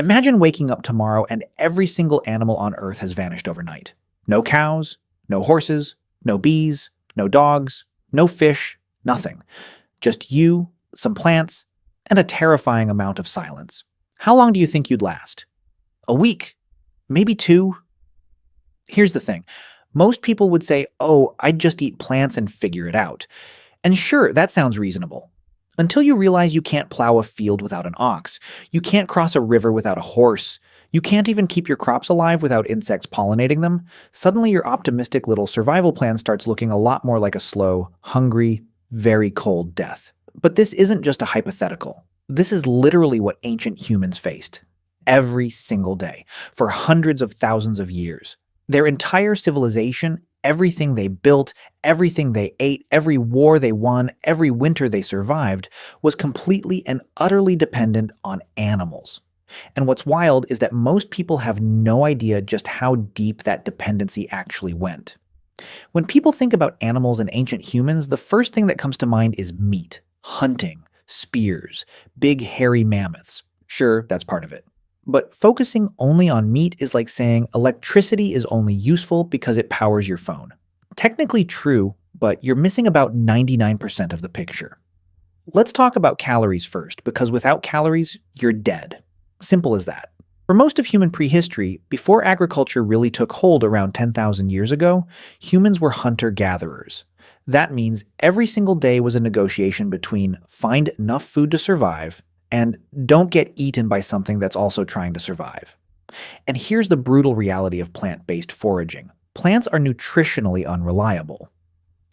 Imagine waking up tomorrow and every single animal on Earth has vanished overnight. No cows, no horses, no bees, no dogs, no fish, nothing. Just you, some plants, and a terrifying amount of silence. How long do you think you'd last? A week? Maybe 2? Here's the thing. Most people would say, oh, I'd just eat plants and figure it out. And sure, that sounds reasonable. Until you realize you can't plow a field without an ox. You can't cross a river without a horse. You can't even keep your crops alive without insects pollinating them. Suddenly your optimistic little survival plan starts looking a lot more like a slow, hungry, very cold death. But this isn't just a hypothetical. This is literally what ancient humans faced. Every single day, for hundreds of thousands of years. Their entire civilization, everything they built, everything they ate, every war they won, every winter they survived, was completely and utterly dependent on animals. And what's wild is that most people have no idea just how deep that dependency actually went. When people think about animals and ancient humans, the first thing that comes to mind is meat, hunting, spears, big hairy mammoths. Sure, that's part of it. But focusing only on meat is like saying electricity is only useful because it powers your phone. Technically true, but you're missing about 99% of the picture. Let's talk about calories first, because without calories, you're dead. Simple as that. For most of human prehistory, before agriculture really took hold around 10,000 years ago, humans were hunter-gatherers. That means every single day was a negotiation between find enough food to survive and don't get eaten by something that's also trying to survive. And here's the brutal reality of plant-based foraging. Plants are nutritionally unreliable.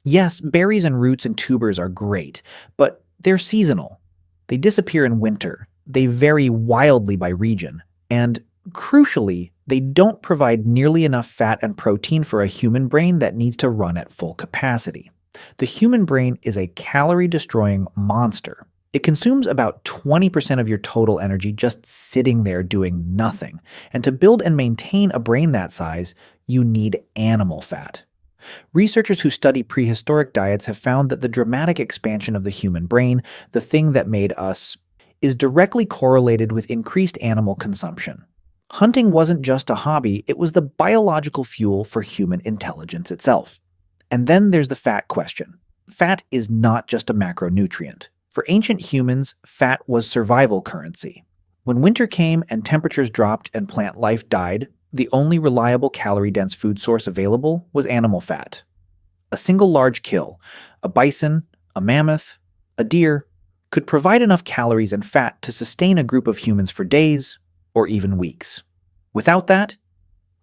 Yes, berries and roots and tubers are great, but they're seasonal. They disappear in winter. They vary wildly by region. And crucially, they don't provide nearly enough fat and protein for a human brain that needs to run at full capacity. The human brain is a calorie-destroying monster. It consumes about 20% of your total energy just sitting there doing nothing. And to build and maintain a brain that size, you need animal fat. Researchers who study prehistoric diets have found that the dramatic expansion of the human brain, the thing that made us, is directly correlated with increased animal consumption. Hunting wasn't just a hobby, it was the biological fuel for human intelligence itself. And then there's the fat question. Fat is not just a macronutrient. For ancient humans, fat was survival currency. When winter came and temperatures dropped and plant life died, the only reliable calorie-dense food source available was animal fat. A single large kill, a bison, a mammoth, a deer, could provide enough calories and fat to sustain a group of humans for days or even weeks. Without that,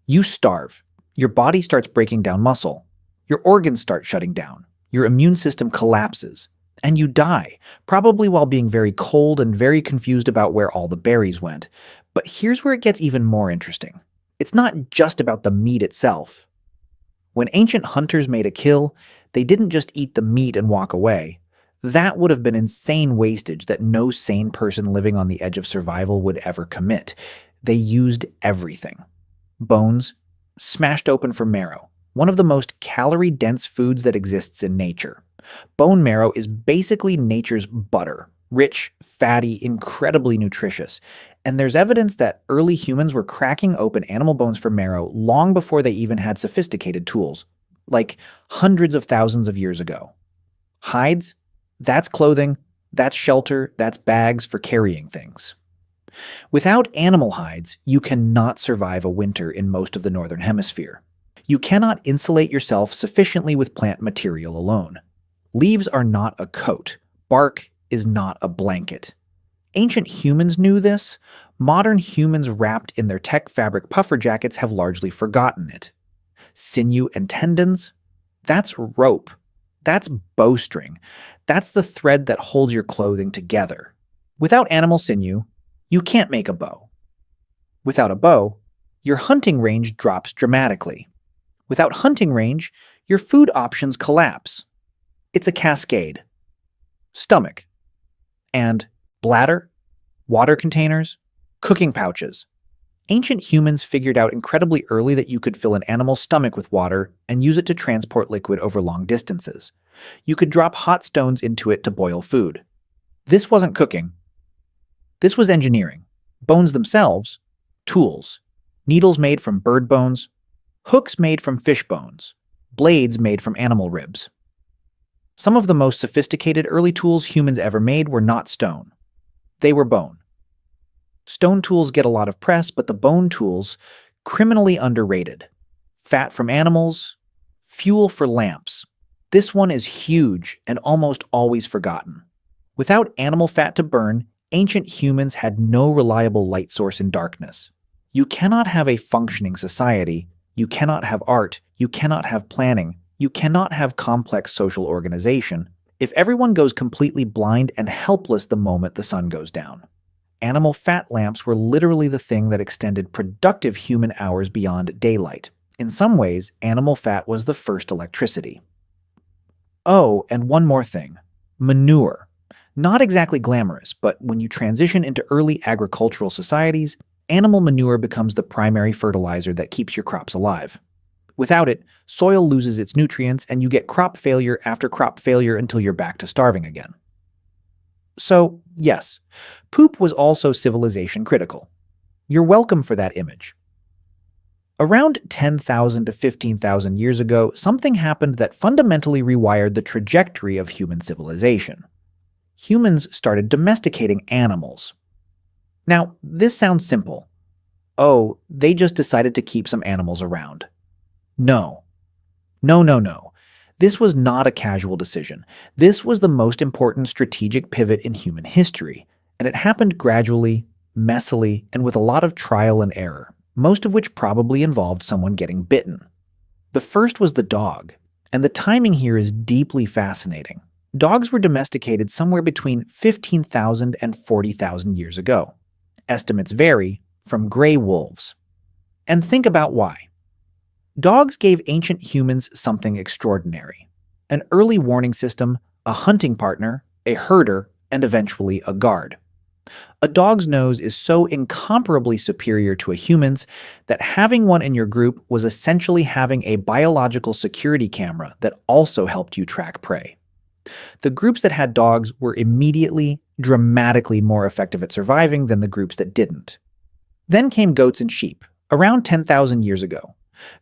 you starve. Your body starts breaking down muscle. Your organs start shutting down. Your immune system collapses. And you die, probably while being very cold and very confused about where all the berries went. But here's where it gets even more interesting. It's not just about the meat itself. When ancient hunters made a kill, they didn't just eat the meat and walk away. That would have been insane wastage that no sane person living on the edge of survival would ever commit. They used everything. Bones, smashed open for marrow, one of the most calorie-dense foods that exists in nature. Bone marrow is basically nature's butter, rich, fatty, incredibly nutritious. And there's evidence that early humans were cracking open animal bones for marrow long before they even had sophisticated tools, like hundreds of thousands of years ago. Hides? That's clothing, that's shelter, that's bags for carrying things. Without animal hides, you cannot survive a winter in most of the northern hemisphere. You cannot insulate yourself sufficiently with plant material alone. Leaves are not a coat. Bark is not a blanket. Ancient humans knew this. Modern humans wrapped in their tech fabric puffer jackets have largely forgotten it. Sinew and tendons? That's rope. That's bowstring. That's the thread that holds your clothing together. Without animal sinew, you can't make a bow. Without a bow, your hunting range drops dramatically. Without hunting range, your food options collapse. It's a cascade. Stomach. And bladder, water containers, cooking pouches. Ancient humans figured out incredibly early that you could fill an animal's stomach with water and use it to transport liquid over long distances. You could drop hot stones into it to boil food. This wasn't cooking. This was engineering. Bones themselves, tools. Needles made from bird bones, hooks made from fish bones, blades made from animal ribs. Some of the most sophisticated early tools humans ever made were not stone. They were bone. Stone tools get a lot of press, but the bone tools, criminally underrated. Fat from animals, fuel for lamps. This one is huge and almost always forgotten. Without animal fat to burn, ancient humans had no reliable light source in darkness. You cannot have a functioning society, you cannot have art, you cannot have planning, you cannot have complex social organization if everyone goes completely blind and helpless the moment the sun goes down. Animal fat lamps were literally the thing that extended productive human hours beyond daylight. In some ways, animal fat was the first electricity. Oh, and one more thing. Manure. Not exactly glamorous, but when you transition into early agricultural societies, animal manure becomes the primary fertilizer that keeps your crops alive. Without it, soil loses its nutrients and you get crop failure after crop failure until you're back to starving again. So, yes, poop was also civilization critical. You're welcome for that image. Around 10,000 to 15,000 years ago, something happened that fundamentally rewired the trajectory of human civilization. Humans started domesticating animals. Now, this sounds simple. Oh, they just decided to keep some animals around. No. No. This was not a casual decision. This was the most important strategic pivot in human history, and it happened gradually, messily, and with a lot of trial and error, most of which probably involved someone getting bitten. The first was the dog, and the timing here is deeply fascinating. Dogs were domesticated somewhere between 15,000 and 40,000 years ago. Estimates vary from gray wolves. And think about why. Dogs gave ancient humans something extraordinary. An early warning system, a hunting partner, a herder, and eventually a guard. A dog's nose is so incomparably superior to a human's that having one in your group was essentially having a biological security camera that also helped you track prey. The groups that had dogs were immediately, dramatically more effective at surviving than the groups that didn't. Then came goats and sheep, around 10,000 years ago.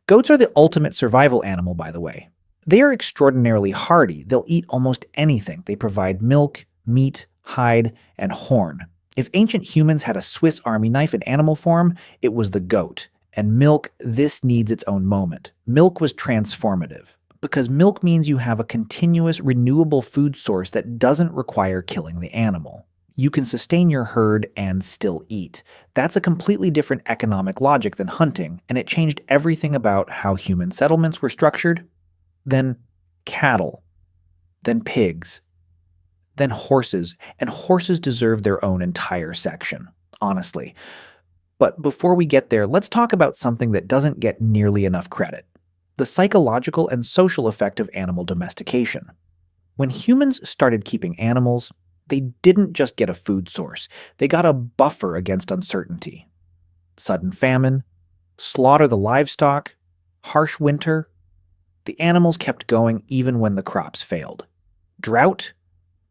Goats are the ultimate survival animal, by the way. They are extraordinarily hardy. They'll eat almost anything. They provide milk, meat, hide, and horn. If ancient humans had a Swiss Army knife in animal form, it was the goat. And milk, this needs its own moment. Milk was transformative, because milk means you have a continuous, renewable food source that doesn't require killing the animal. You can sustain your herd and still eat. That's a completely different economic logic than hunting, and it changed everything about how human settlements were structured. Then cattle. Then pigs. Then horses, and horses deserve their own entire section, honestly. But before we get there, let's talk about something that doesn't get nearly enough credit. The psychological and social effect of animal domestication. When humans started keeping animals, they didn't just get a food source, they got a buffer against uncertainty. Sudden famine, slaughter the livestock, harsh winter. The animals kept going even when the crops failed. Drought,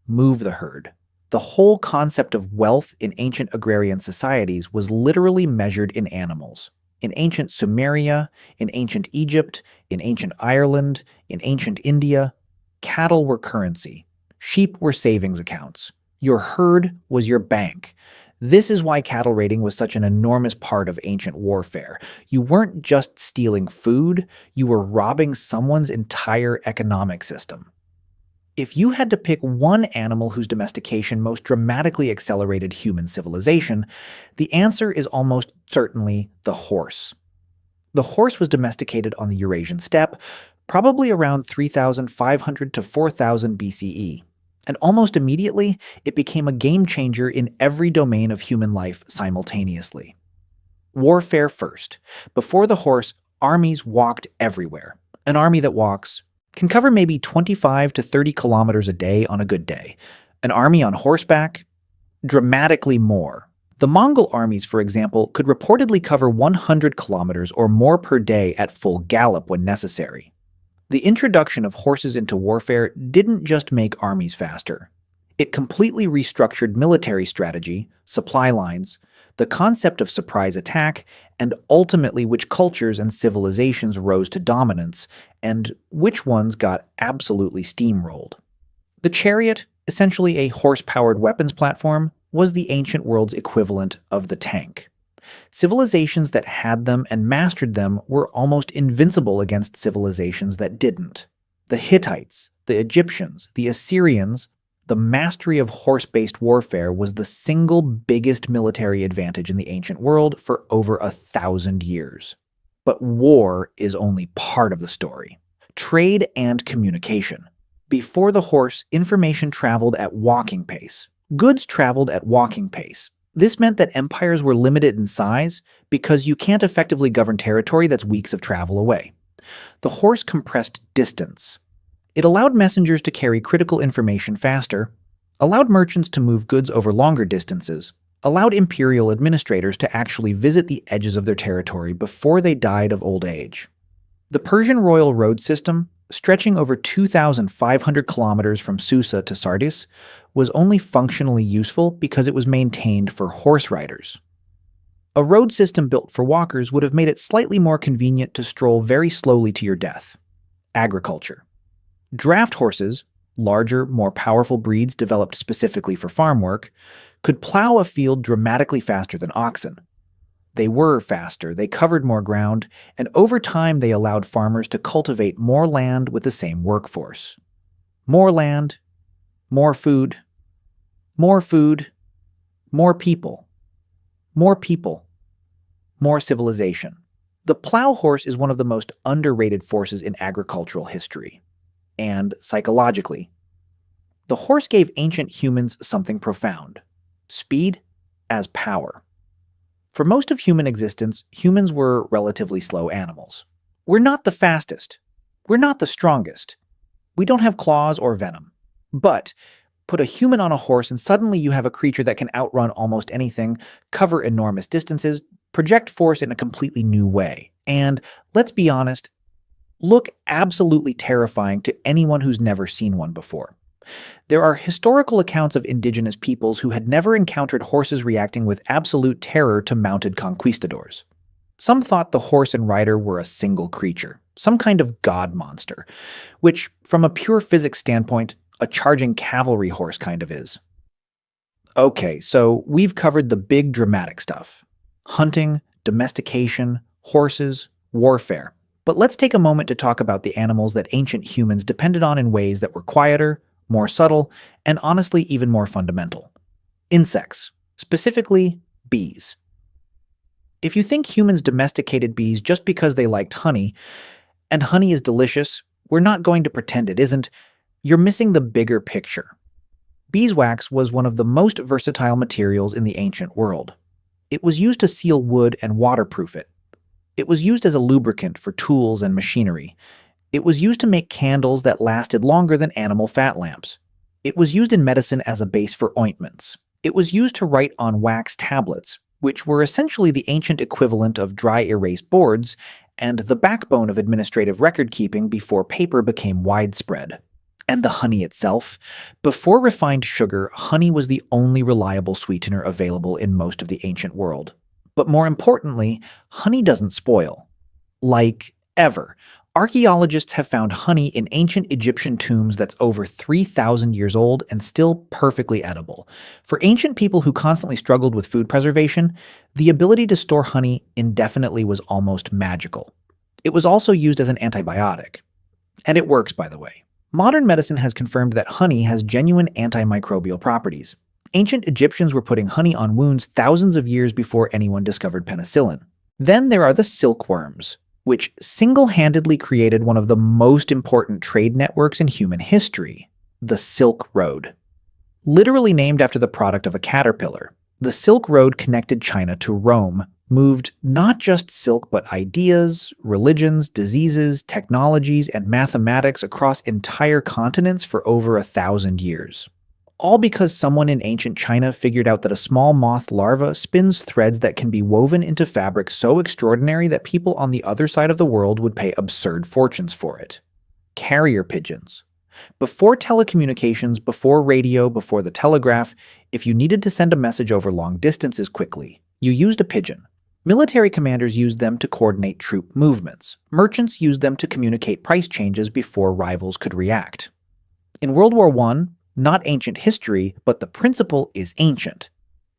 move the herd. The whole concept of wealth in ancient agrarian societies was literally measured in animals. In ancient Sumeria, in ancient Egypt, in ancient Ireland, in ancient India, cattle were currency. Sheep were savings accounts. Your herd was your bank. This is why cattle raiding was such an enormous part of ancient warfare. You weren't just stealing food, you were robbing someone's entire economic system. If you had to pick one animal whose domestication most dramatically accelerated human civilization, the answer is almost certainly the horse. The horse was domesticated on the Eurasian steppe, probably around 3,500 to 4,000 BCE. And almost immediately, it became a game changer in every domain of human life simultaneously. Warfare first. Before the horse, armies walked everywhere. An army that walks can cover maybe 25 to 30 kilometers a day on a good day. An army on horseback? Dramatically more. The Mongol armies, for example, could reportedly cover 100 kilometers or more per day at full gallop when necessary. The introduction of horses into warfare didn't just make armies faster. It completely restructured military strategy, supply lines, the concept of surprise attack, and ultimately which cultures and civilizations rose to dominance, and which ones got absolutely steamrolled. The chariot, essentially a horse-powered weapons platform, was the ancient world's equivalent of the tank. Civilizations that had them and mastered them were almost invincible against civilizations that didn't. The Hittites, the Egyptians, the Assyrians, the mastery of horse-based warfare was the single biggest military advantage in the ancient world for over 1,000 years. But war is only part of the story. Trade and communication. Before the horse, information traveled at walking pace. Goods traveled at walking pace. This meant that empires were limited in size because you can't effectively govern territory that's weeks of travel away. The horse compressed distance. It allowed messengers to carry critical information faster, allowed merchants to move goods over longer distances, allowed imperial administrators to actually visit the edges of their territory before they died of old age. The Persian royal road system, stretching over 2,500 kilometers from Susa to Sardis, was only functionally useful because it was maintained for horse riders. A road system built for walkers would have made it slightly more convenient to stroll very slowly to your death. Agriculture. Draft horses, larger, more powerful breeds developed specifically for farm work, could plow a field dramatically faster than oxen. They were faster, they covered more ground, and over time they allowed farmers to cultivate more land with the same workforce. More land, more food, more food, more people, more people, more civilization. The plow horse is one of the most underrated forces in agricultural history. And psychologically, the horse gave ancient humans something profound: speed as power. For most of human existence, humans were relatively slow animals. We're not the fastest. We're not the strongest. We don't have claws or venom. But put a human on a horse and suddenly you have a creature that can outrun almost anything, cover enormous distances, project force in a completely new way, and, let's be honest, look absolutely terrifying to anyone who's never seen one before. There are historical accounts of indigenous peoples who had never encountered horses reacting with absolute terror to mounted conquistadors. Some thought the horse and rider were a single creature, some kind of god monster, which, from a pure physics standpoint, a charging cavalry horse kind of is. Okay, so we've covered the big dramatic stuff: hunting, domestication, horses, warfare. But let's take a moment to talk about the animals that ancient humans depended on in ways that were quieter, more subtle, and honestly even more fundamental. Insects, specifically bees. If you think humans domesticated bees just because they liked honey, and honey is delicious, we're not going to pretend it isn't, you're missing the bigger picture. Beeswax was one of the most versatile materials in the ancient world. It was used to seal wood and waterproof it. It was used as a lubricant for tools and machinery. It was used to make candles that lasted longer than animal fat lamps. It was used in medicine as a base for ointments. It was used to write on wax tablets, which were essentially the ancient equivalent of dry erase boards and the backbone of administrative record-keeping before paper became widespread. And the honey itself. Before refined sugar, honey was the only reliable sweetener available in most of the ancient world. But more importantly, honey doesn't spoil. Like, ever. Archaeologists have found honey in ancient Egyptian tombs that's over 3,000 years old and still perfectly edible. For ancient people who constantly struggled with food preservation, the ability to store honey indefinitely was almost magical. It was also used as an antibiotic. And it works, by the way. Modern medicine has confirmed that honey has genuine antimicrobial properties. Ancient Egyptians were putting honey on wounds thousands of years before anyone discovered penicillin. Then there are the silkworms, which single-handedly created one of the most important trade networks in human history, the Silk Road. Literally named after the product of a caterpillar, the Silk Road connected China to Rome, moved not just silk but ideas, religions, diseases, technologies, and mathematics across entire continents for over 1,000 years. All because someone in ancient China figured out that a small moth larva spins threads that can be woven into fabric so extraordinary that people on the other side of the world would pay absurd fortunes for it. Carrier pigeons. Before telecommunications, before radio, before the telegraph, if you needed to send a message over long distances quickly, You used a pigeon. Military commanders used them to coordinate troop movements. Merchants used them to communicate price changes before rivals could react. In World War I, not ancient history, but the principle is ancient.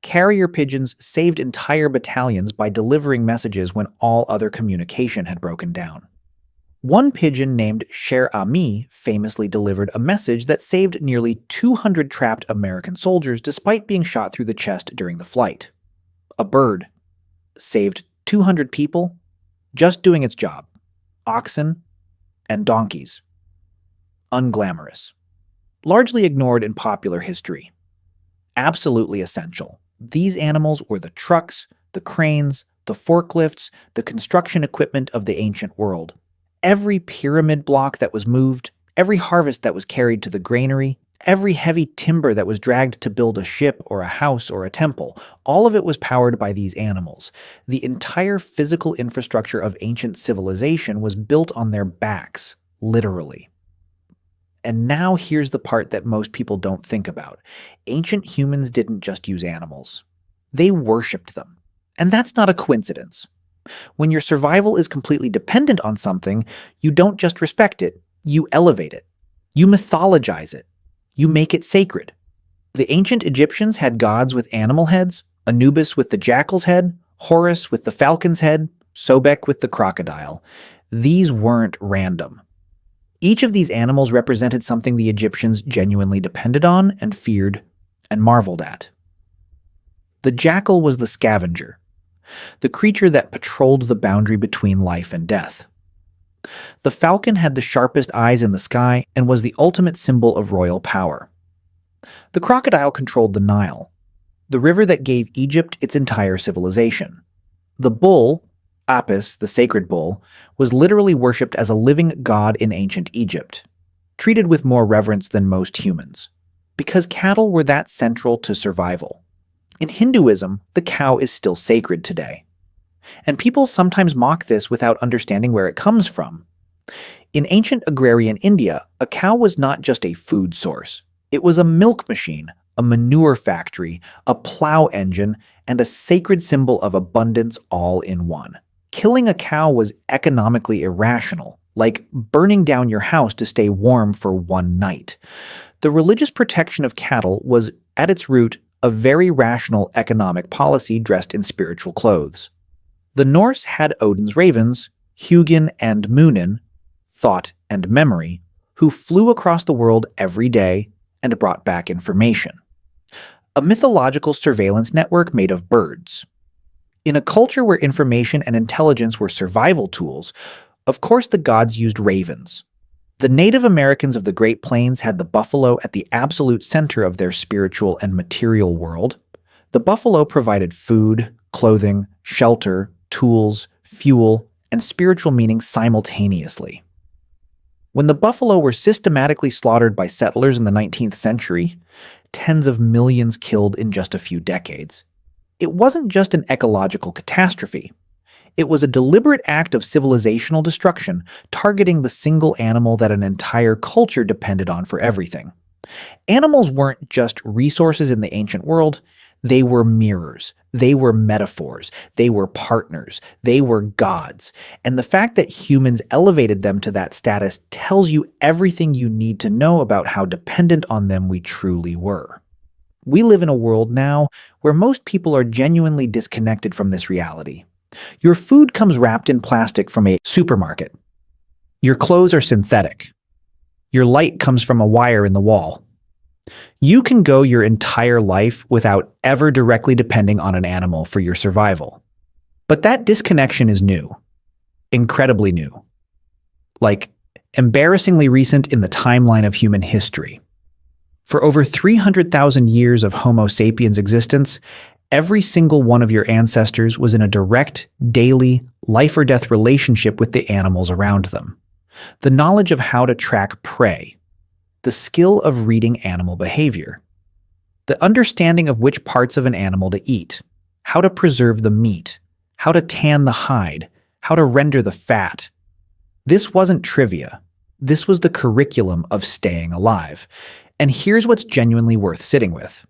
Carrier pigeons saved entire battalions by delivering messages when all other communication had broken down. One pigeon named Cher Ami famously delivered a message that saved nearly 200 trapped American soldiers despite being shot through the chest during the flight. A bird saved 200 people just doing its job. Oxen and donkeys. Unglamorous. Largely ignored in popular history. Absolutely essential. These animals were the trucks, the cranes, the forklifts, the construction equipment of the ancient world. Every pyramid block that was moved, every harvest that was carried to the granary, every heavy timber that was dragged to build a ship or a house or a temple, all of it was powered by these animals. The entire physical infrastructure of ancient civilization was built on their backs, literally. And now here's the part that most people don't think about. Ancient humans didn't just use animals. They worshipped them. And that's not a coincidence. When your survival is completely dependent on something, you don't just respect it, you elevate it. You mythologize it. You make it sacred. The ancient Egyptians had gods with animal heads, Anubis with the jackal's head, Horus with the falcon's head, Sobek with the crocodile. These weren't random. Each of these animals represented something the Egyptians genuinely depended on and feared and marveled at. The jackal was the scavenger, the creature that patrolled the boundary between life and death. The falcon had the sharpest eyes in the sky and was the ultimate symbol of royal power. The crocodile controlled the Nile, the river that gave Egypt its entire civilization. The bull, Apis, the sacred bull, was literally worshipped as a living god in ancient Egypt, treated with more reverence than most humans, because cattle were that central to survival. In Hinduism, the cow is still sacred today. And people sometimes mock this without understanding where it comes from. In ancient agrarian India, a cow was not just a food source. It was a milk machine, a manure factory, a plow engine, and a sacred symbol of abundance all in one. Killing a cow was economically irrational, like burning down your house to stay warm for one night. The religious protection of cattle was, at its root, a very rational economic policy dressed in spiritual clothes. The Norse had Odin's ravens, Hugin and Munin, thought and memory, who flew across the world every day and brought back information. A mythological surveillance network made of birds. In a culture where information and intelligence were survival tools, of course the gods used ravens. The Native Americans of the Great Plains had the buffalo at the absolute center of their spiritual and material world. The buffalo provided food, clothing, shelter, tools, fuel, and spiritual meaning simultaneously. When the buffalo were systematically slaughtered by settlers in the 19th century, tens of millions killed in just a few decades, it wasn't just an ecological catastrophe. It was a deliberate act of civilizational destruction, targeting the single animal that an entire culture depended on for everything. Animals weren't just resources in the ancient world, they were mirrors, they were metaphors, they were partners, they were gods. And the fact that humans elevated them to that status tells you everything you need to know about how dependent on them we truly were. We live in a world now where most people are genuinely disconnected from this reality. Your food comes wrapped in plastic from a supermarket. Your clothes are synthetic. Your light comes from a wire in the wall. You can go your entire life without ever directly depending on an animal for your survival. But that disconnection is new. Incredibly new. Like, embarrassingly recent in the timeline of human history. For over 300,000 years of Homo sapiens existence, every single one of your ancestors was in a direct, daily, life-or-death relationship with the animals around them. The knowledge of how to track prey, the skill of reading animal behavior, the understanding of which parts of an animal to eat, how to preserve the meat, how to tan the hide, how to render the fat. This wasn't trivia. This was the curriculum of staying alive. And here's what's genuinely worth sitting with.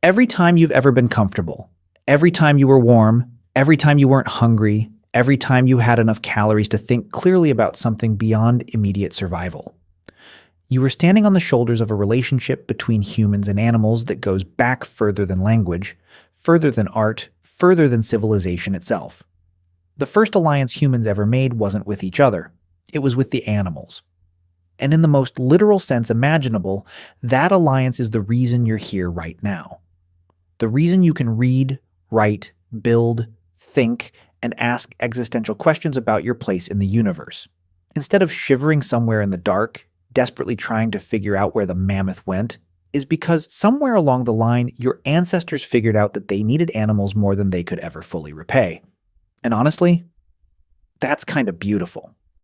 Every time you've ever been comfortable, Every time you were warm, every time you weren't hungry, every time you had enough calories to think clearly about something beyond immediate survival. You were standing on the shoulders of a relationship between humans and animals that goes back further than language, further than art, further than civilization itself. The first alliance humans ever made wasn't with each other. It was with the animals. And in the most literal sense imaginable, that alliance is the reason you're here right now. The reason you can read, write, build, think, and ask existential questions about your place in the universe. Instead of shivering somewhere in the dark, desperately trying to figure out where the mammoth went, is because somewhere along the line, your ancestors figured out that they needed animals more than they could ever fully repay. And honestly, that's kind of beautiful.